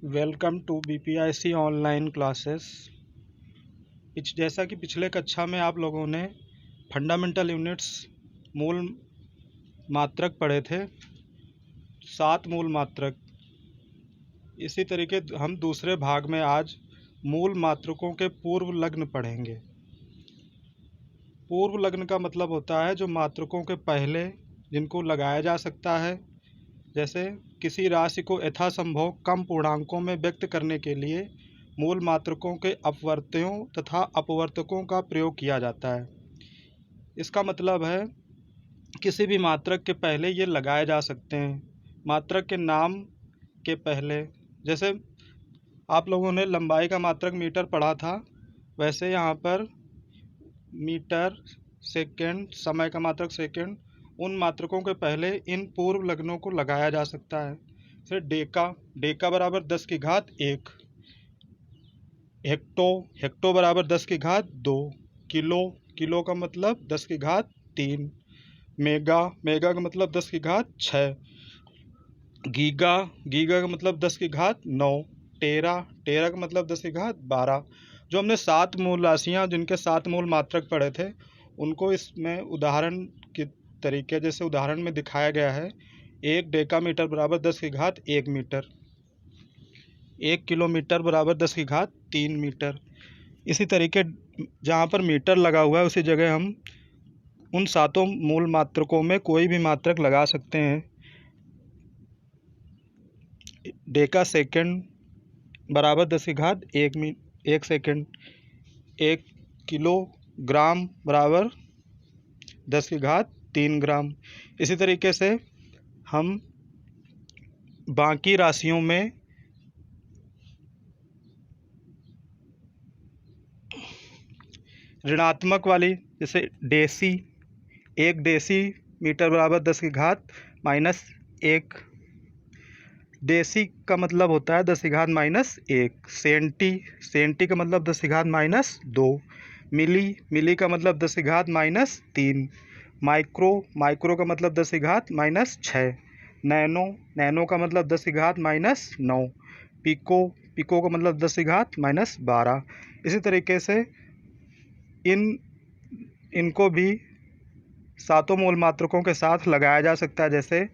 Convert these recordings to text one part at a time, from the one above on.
Welcome to BPIC online classes. जैसा कि पिछले कक्षा में आप लोगों ने फंडामेंटल यूनिट्स मूल मात्रक पढ़े थे, 7 मूल मात्रक। इसी तरीके हम दूसरे भाग में आज मूल मात्रकों के पूर्व लग्न पढ़ेंगे। पूर्व लग्न का मतलब होता है जो मात्रकों के पहले जिनको लगाया जा सकता है। जैसे किसी राशि को यथासंभव कम पूर्णांकों में व्यक्त करने के लिए मूल मात्रकों के अपवर्त्यों तथा अपवर्तकों का प्रयोग किया जाता है। इसका मतलब है किसी भी मात्रक के पहले ये लगाए जा सकते हैं। मात्रक के नाम के पहले, जैसे आप लोगों ने लंबाई का मात्रक मीटर पढ़ा था, वैसे यहाँ पर मीटर, सेकंड, समय का मात्रक सेकंड, उन मात्रकों के पहले इन पूर्व लग्नों को लगाया जा सकता है। जैसे डेका बराबर 10 की घात 1, हेक्टो बराबर 10 की घात 2, किलो का मतलब 10 की घात 3, मेगा का मतलब 10 की घात 6, गीगा का मतलब 10 की घात 9, टेरा का मतलब 10 की घात 12। जो हमने 7 मूल राशियाँ जिनके 7 मूल मात्रक पढ़े थे, उनको इसमें उदाहरण के तरीके जैसे उदाहरण में दिखाया गया है। 1 डेकामीटर बराबर 10 की घात 1 मीटर, 1 किलोमीटर बराबर 10 की घात 3 मीटर। इसी तरीके जहाँ पर मीटर लगा हुआ है उसी जगह हम उन 7 मूल मात्रकों में कोई भी मात्रक लगा सकते हैं। डेका सेकंड बराबर 10 की घात 1 सेकंड, 1 किलोग्राम बराबर 10 की घात 3 ग्राम। इसी तरीके से हम बाकी राशियों में ऋणात्मक वाली, जैसे डेसी, 1 डेसी मीटर बराबर 10 की घात -1, डेसी का मतलब होता है 10 की घात -1, सेंटी का मतलब 10 की घात -2, मिली का मतलब 10 की घात -3, माइक्रो का मतलब 10 की घात -6, नैनो का मतलब 10 की घात -9, पिको का मतलब 10 की घात -12। इसी तरीके से इनको भी 7 मूल मात्रकों के साथ लगाया जा सकता है। जैसे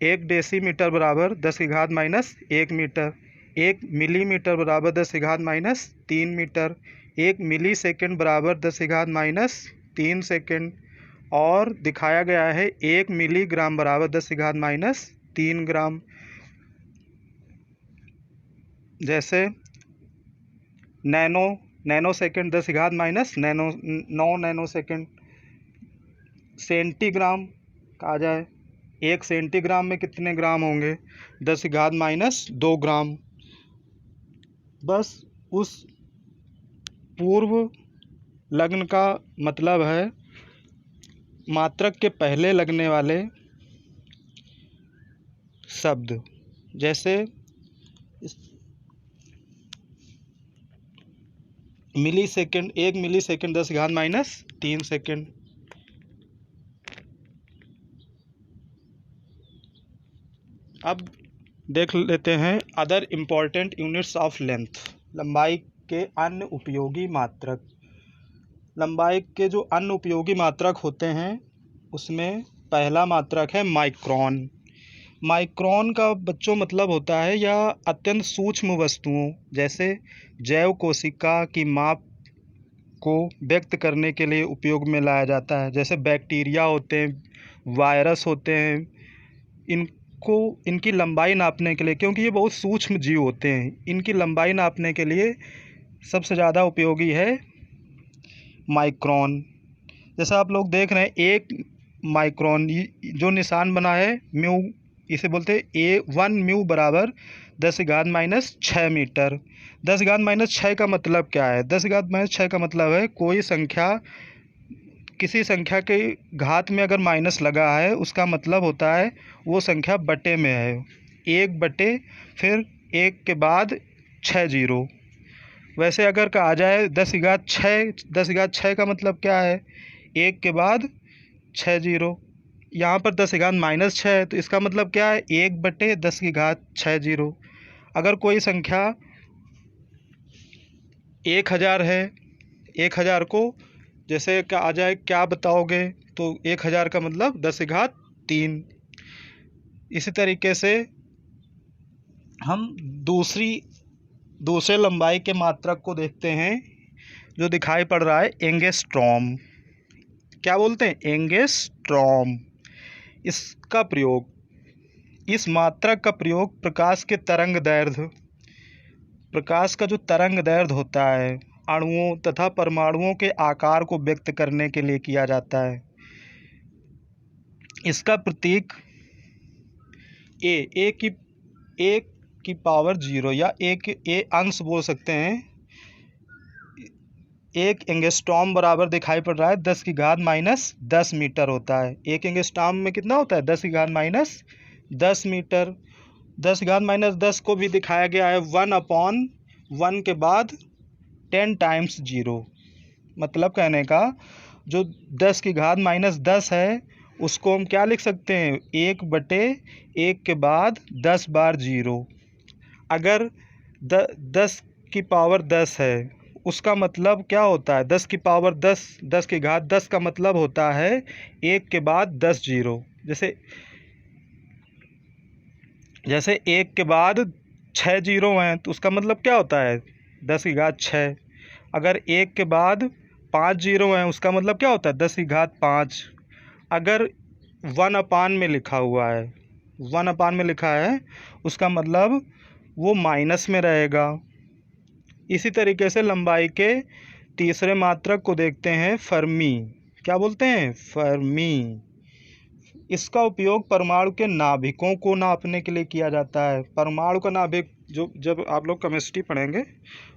1 डेसीमीटर बराबर 10 की घात -1 मीटर, 1 मिलीमीटर बराबर 10 की घात -3 मीटर, 1 मिली सेकेंड बराबर 10 की घात -3 सेकेंड, और दिखाया गया है 1 मिलीग्राम बराबर 10 की घात -3 ग्राम। जैसे नैनो सेकेंड 10 की घात -9 नैनो सेकेंड। सेंटीग्राम कहा जाए, 1 सेंटीग्राम में कितने ग्राम होंगे? 10 की घात -2 ग्राम। बस उस पूर्व लग्न का मतलब है मात्रक के पहले लगने वाले शब्द। जैसे मिली सेकेंड, 1 मिली सेकेंड 10 की घात -3 सेकेंड। अब देख लेते हैं other important units of length, लंबाई के अन्य उपयोगी मात्रक। लंबाई के जो अन्य उपयोगी मात्रक होते हैं उसमें पहला मात्रक है माइक्रोन। माइक्रोन का बच्चों मतलब होता है यह अत्यंत सूक्ष्म वस्तुओं जैसे जैव कोशिका की माप को व्यक्त करने के लिए उपयोग में लाया जाता है। जैसे बैक्टीरिया होते हैं, वायरस होते हैं, इनकी लंबाई नापने के लिए, क्योंकि ये बहुत सूक्ष्म जीव होते हैं, इनकी लंबाई नापने के लिए सबसे ज़्यादा उपयोगी है माइक्रोन। जैसा आप लोग देख रहे हैं 1 माइक्रोन, जो निशान बना है म्यू, इसे बोलते हैं 1 म्यू बराबर 10 की घात -6 मीटर। 10 की घात -6 का मतलब क्या है? 10 की घात -6 का मतलब है कोई संख्या, किसी संख्या के घात में अगर माइनस लगा है उसका मतलब होता है वो संख्या बटे में है। 1 बटे फिर 1 के बाद 6 जीरो। वैसे अगर कहा जाए 10 की घात 6 का मतलब क्या है? 1 के बाद 6 जीरो। यहाँ पर 10 की घात -6 है तो इसका मतलब क्या है? 1 बटे 10 की घात 6 जीरो। अगर कोई संख्या 1000 है, 1000 को जैसे क्या आ जाए, क्या बताओगे? तो 1000 का मतलब 10⁻3। इसी तरीके से हम दूसरे लंबाई के मात्रक को देखते हैं, जो दिखाई पड़ रहा है एंगस्ट्रॉम। क्या बोलते हैं? एंगस्ट्रॉम। इसका प्रयोग, इस मात्रक का प्रयोग प्रकाश का जो तरंग दैर्ध्य होता है अणुओं तथा परमाणुओं के आकार को व्यक्त करने के लिए किया जाता है। इसका प्रतीक ए की पावर 0 या ए अंश बोल सकते हैं। एक एंगस्ट्रॉम बराबर दिखाई पड़ रहा है 10⁻10 मीटर होता है। एक एंगस्ट्रॉम में कितना होता है? 10⁻10 मीटर। 10⁻10 को भी दिखाया गया है 1/1 के बाद 10 टाइम्स 0। मतलब कहने का जो 10⁻10 है उसको हम क्या लिख सकते हैं? 1/1 के बाद 10 बार 0। अगर 10⁻10 है उसका मतलब क्या होता है? 10⁻10 10⁻10 का मतलब होता है 1 के बाद 10 0। जैसे 1 के बाद 6 0 हैं तो उसका मतलब क्या होता है? 10⁻6। अगर 1 के बाद 5 0 हैं उसका मतलब क्या होता है? 10⁻5। अगर 1/में लिखा हुआ है, 1/में लिखा है उसका मतलब वो माइनस में रहेगा। इसी तरीके से लंबाई के तीसरे मात्रक को देखते हैं फर्मी। क्या बोलते हैं? फर्मी। इसका उपयोग परमाणु के नाभिकों को नापने के लिए किया जाता है। परमाणु का नाभिक जो जब आप लोग केमिस्ट्री पढ़ेंगे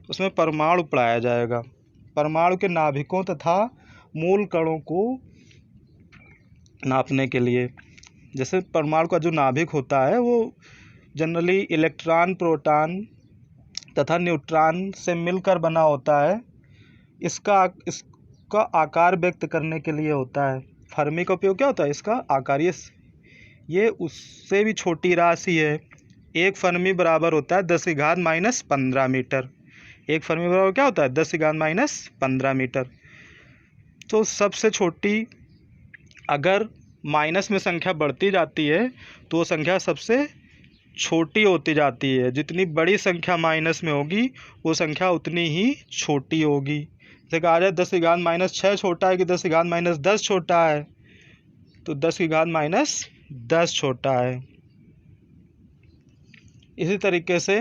उसमें परमाणु पढ़ाया जाएगा। परमाणु के नाभिकों तथा मूल कणों को नापने के लिए, जैसे परमाणु का जो नाभिक होता है वो जनरली इलेक्ट्रॉन, प्रोटॉन तथा न्यूट्रॉन से मिलकर बना होता है। इसका आकार व्यक्त करने के लिए होता है। फर्मी का उपयोग क्या होता है? इसका आकार। ये उससे भी छोटी राशि है। एक फर्मी बराबर होता है 10⁻−15 मीटर। एक फर्मी बराबर क्या होता है? 10⁻−15 मीटर। तो सबसे छोटी, अगर माइनस में संख्या बढ़ती जाती है तो वो संख्या सबसे छोटी होती जाती है। जितनी बड़ी संख्या माइनस में होगी वो संख्या उतनी ही छोटी होगी। जैसे कहा जाए 10⁻6 छोटा है कि 10⁻10 छोटा है? तो 10⁻10 छोटा है। इसी तरीके से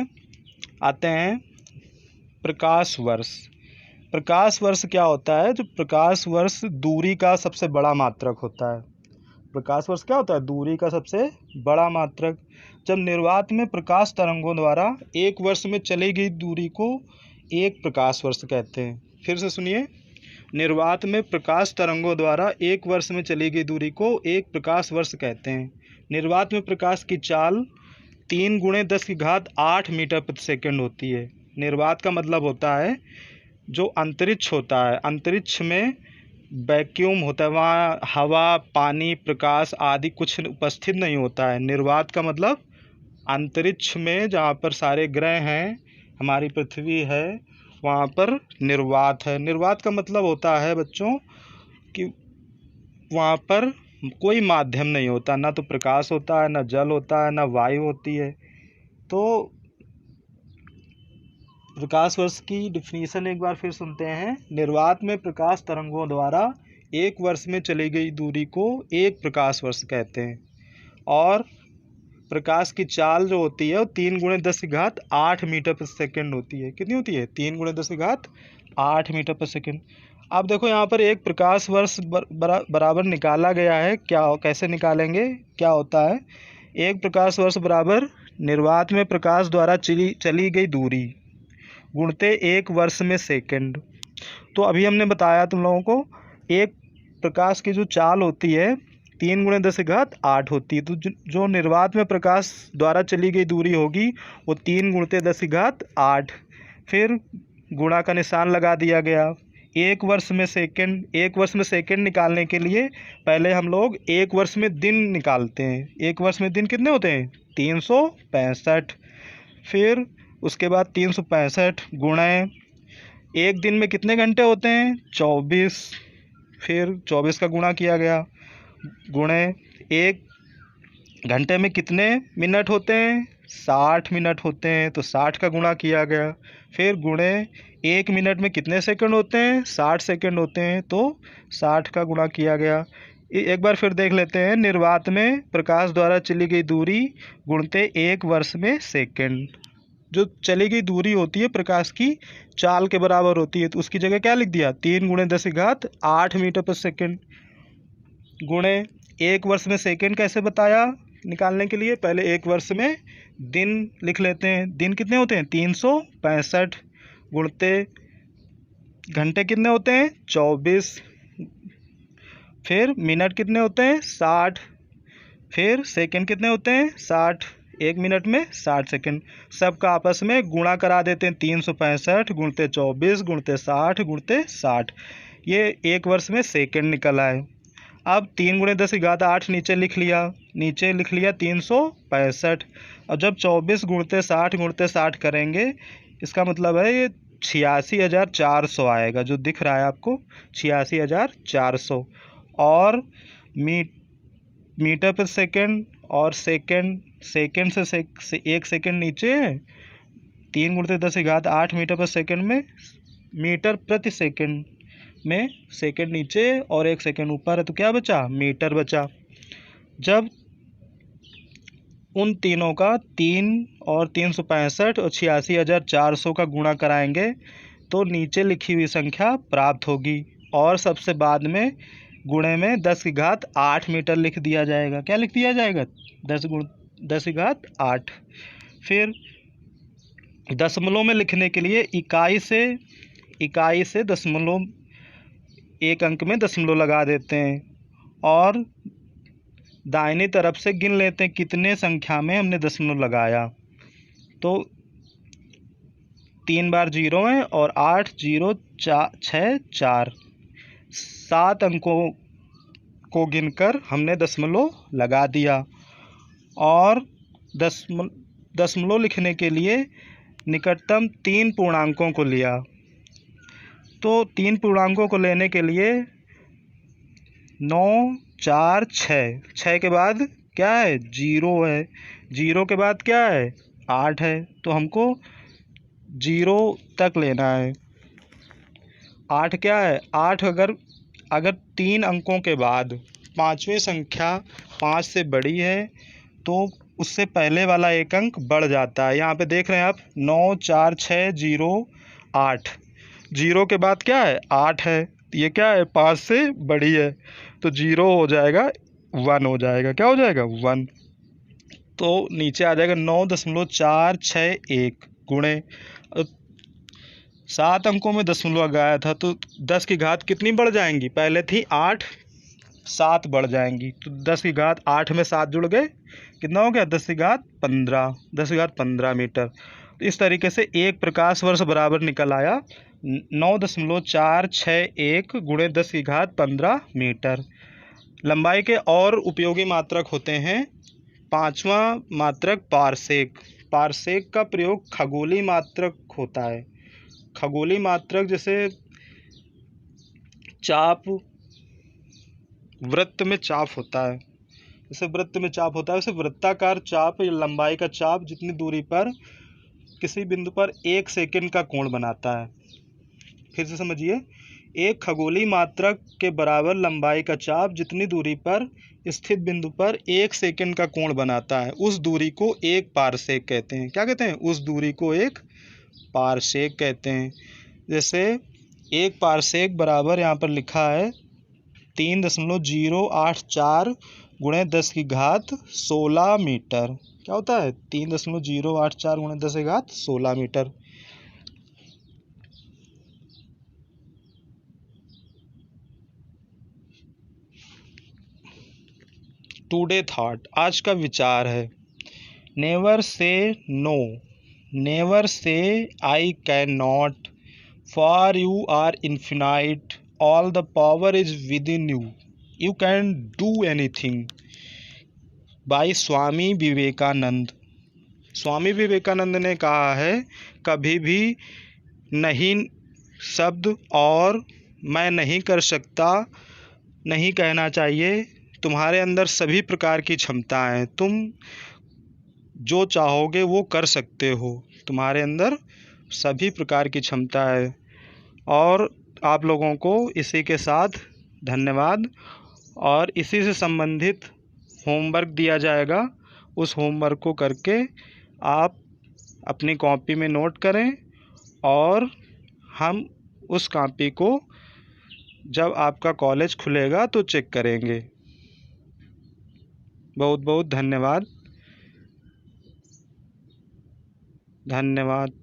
आते हैं प्रकाश वर्ष। प्रकाश वर्ष क्या होता है? जो प्रकाश वर्ष दूरी का सबसे बड़ा मात्रक होता है। प्रकाश वर्ष क्या होता है? दूरी का सबसे बड़ा मात्रक। जब निर्वात में प्रकाश तरंगों द्वारा एक वर्ष में चली गई दूरी को एक प्रकाश वर्ष कहते हैं। फिर से सुनिए, निर्वात में प्रकाश तरंगों द्वारा एक वर्ष में चली गई दूरी को एक प्रकाश वर्ष कहते हैं। निर्वात में प्रकाश की चाल 3 × 10⁸ मीटर प्रति सेकंड होती है। निर्वात का मतलब होता है जो अंतरिक्ष होता है, अंतरिक्ष में वैक्यूम होता है, वहाँ हवा, पानी, प्रकाश आदि कुछ उपस्थित नहीं होता है। निर्वात का मतलब अंतरिक्ष में जहाँ पर सारे ग्रह हैं, हमारी पृथ्वी है, वहाँ पर निर्वात है। निर्वात का मतलब होता है बच्चों कि वहाँ पर कोई माध्यम नहीं होता, ना तो प्रकाश होता है, ना जल होता है, ना वायु होती है। तो प्रकाश वर्ष की डिफिनीशन एक बार फिर सुनते हैं। निर्वात में प्रकाश तरंगों द्वारा एक वर्ष में चली गई दूरी को एक प्रकाश वर्ष कहते हैं। और प्रकाश की चाल जो होती है वो 3 × 10⁸ मीटर प्रति सेकंड होती है। कितनी होती है? 3 × 10⁸ मीटर प्रति सेकंड। अब देखो यहाँ पर एक प्रकाश वर्ष बराबर निकाला गया है। कैसे निकालेंगे? क्या होता है? एक प्रकाश वर्ष बराबर निर्वात में प्रकाश द्वारा चली गई दूरी गुणते एक वर्ष में सेकंड। तो अभी हमने बताया तुम लोगों को, एक प्रकाश की जो चाल होती है 3 × 10⁸ होती है। तो जो निर्वात में प्रकाश द्वारा चली गई दूरी होगी वो 3 × 10⁸। फिर गुणा का निशान लगा दिया गया। एक वर्ष में सेकंड निकालने के लिए पहले हम लोग एक वर्ष में दिन निकालते हैं। एक वर्ष में दिन कितने होते हैं? 365। फिर उसके बाद 365 गुणे एक दिन में कितने घंटे होते हैं 24, फिर 24 का गुणा किया गया, गुणे एक घंटे में कितने मिनट होते हैं 60 मिनट होते हैं, तो 60 का गुणा किया गया, फिर गुणे एक मिनट में कितने सेकंड होते हैं 60 सेकंड होते हैं, तो 60 का गुणा किया गया। एक बार फिर देख लेते हैं, निर्वात में प्रकाश द्वारा चली गई दूरी गुणते 1 वर्ष में सेकंड। जो चली गई दूरी होती है प्रकाश की चाल के बराबर होती है, तो उसकी जगह क्या लिख दिया 3 × 10⁸ मीटर पर सेकंड, गुणे 1 वर्ष में सेकंड कैसे बताया निकालने के लिए, पहले 1 वर्ष में दिन लिख लेते हैं, दिन कितने होते हैं 365, गुणते घंटे कितने होते हैं 24, फिर मिनट कितने होते हैं 60, फिर सेकंड कितने होते हैं 60, एक मिनट में 60 सेकंड। सबका आपस में गुणा करा देते हैं, 365 गुणते 24 गुणते 60 गुणते 60, ये 1 वर्ष में सेकंड निकल आए। अब 3 × 10⁸ नीचे लिख लिया 365, और जब 24 गुणते 60 करेंगे, इसका मतलब है ये 86,400 आएगा, जो दिख रहा है आपको 86,400, और मीटर पर सेकंड, और सेकंड से 1 सेकंड नीचे है, 3 × 10⁸ मीटर पर सेकंड में, मीटर प्रति सेकंड में सेकंड नीचे और 1 सेकंड ऊपर है, तो क्या बचा मीटर बचा। जब उन तीनों का 3 और 365 और 86,400 का गुणा कराएंगे तो नीचे लिखी हुई संख्या प्राप्त होगी, और सबसे बाद में गुणे में 10⁸ मीटर लिख दिया जाएगा। क्या लिख दिया जाएगा 10 × 10⁸। फिर दशमलव में लिखने के लिए इकाई से दशमलव, एक अंक में दशमलव लगा देते हैं, और दाहिनी तरफ से गिन लेते हैं कितने संख्या में हमने दशमलव लगाया, तो 3 बार 0 है और 8 0 6 4, 7 अंकों को गिनकर हमने दशमलव लगा दिया। और दशमलव लिखने के लिए निकटतम 3 पूर्णांकों को लिया, तो 3 पूर्णांकों को लेने के लिए 9 4 6 के बाद क्या है 0 है, 0 के बाद क्या है 8 है, तो हमको 0 तक लेना है। 8 क्या है 8, अगर 3 अंकों के बाद पाँचवीं संख्या 5 से बड़ी है तो उससे पहले वाला एक अंक बढ़ जाता है। यहाँ पे देख रहे हैं आप 9 4 6 0 8, 0 के बाद क्या है 8 है, ये क्या है 5 से बड़ी है, तो 0 हो जाएगा 1 हो जाएगा, क्या हो जाएगा 1, तो नीचे आ जाएगा 9.461 गुणे 7 अंकों में दशमलव लगाया था, तो 10 की घात कितनी बढ़ जाएंगी, पहले थी 8, 7 बढ़ जाएंगी, तो 10 की घात 8 में 7 जुड़ गए, कितना हो गया 10 की घात 15 मीटर। तो इस तरीके से एक प्रकाश वर्ष बराबर निकल आया 9.461 गुणे 10 की घात 15 मीटर। लंबाई के और उपयोगी मात्रक होते हैं। 5वां मात्रक पारसेक। पारसेक का प्रयोग खगोलीय मात्रक होता है। खगोलीय मात्रक जैसे चाप, वृत्त में चाप होता है, जैसे वृत्त में चाप होता है वैसे वृत्ताकार चाप या लंबाई का चाप जितनी दूरी पर किसी बिंदु पर 1 सेकंड का कोण बनाता है। फिर से समझिए, एक खगोलीय मात्रक के बराबर लंबाई का चाप जितनी दूरी पर स्थित बिंदु पर 1 सेकंड का कोण बनाता है, उस दूरी को एक पारसेक कहते हैं। क्या कहते हैं, उस दूरी को एक पारसेक कहते हैं। जैसे एक पारसेक बराबर यहाँ पर लिखा है 3.084 गुणे 10 की घात 16 मीटर। क्या होता है 3.084 गुणे 10 की घात 16 मीटर। टुडे थॉट, आज का विचार है, never say no, never say I cannot, for you are infinite, all the power is within you, you can do anything, by Swami Vivekananda. Swami Vivekananda ने कहा है, कभी भी नहीं शब्द और मैं नहीं कर सकता नहीं कहना चाहिए। तुम्हारे अंदर सभी प्रकार की क्षमता है, तुम जो चाहोगे वो कर सकते हो। तुम्हारे अंदर सभी प्रकार की क्षमता है। और आप लोगों को इसी के साथ धन्यवाद। और इसी से संबंधित होमवर्क दिया जाएगा, उस होमवर्क को करके आप अपनी कॉपी में नोट करें और हम उस कॉपी को जब आपका कॉलेज खुलेगा तो चेक करेंगे। बहुत बहुत धन्यवाद। धन्यवाद।